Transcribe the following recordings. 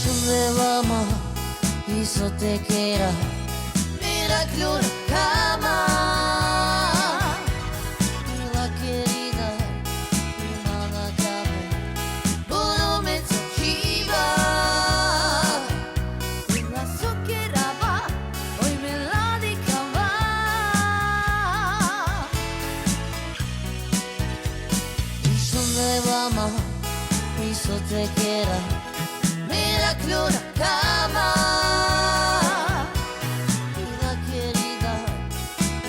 Sollevamos isotequera, milagro na cama. Pela querida irmã na cama, volume sativa. Pela soquerava, oi melódica va. Y sollevamos isotequera, milagro na cama. Pela querida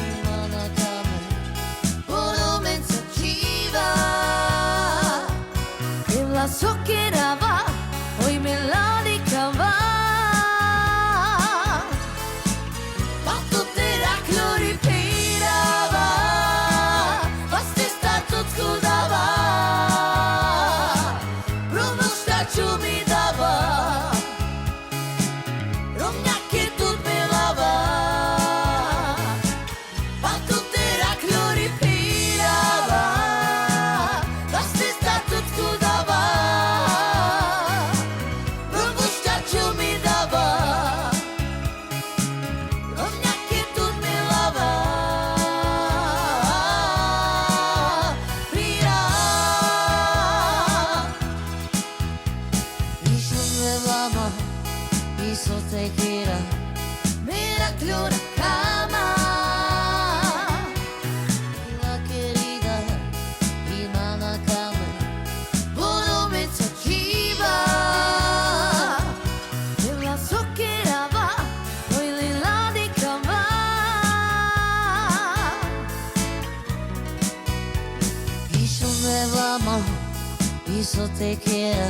irmã na cama, volume sativa. Pela soquerava, oi melódica va. Quanto terá glorificava, vasta estar tot skudava. Promosta mi dava, romnja che tut me lava. Quanto terá glorificava, vasta estar tot skudava. Promosta mi dava, romnja che tut me lava. Mira, y sollevamos isotequera, milagro na cama. Pela querida irmã na cama, volume sativa. Pela soquerava, oi melódica va. Y sollevamos isotequera,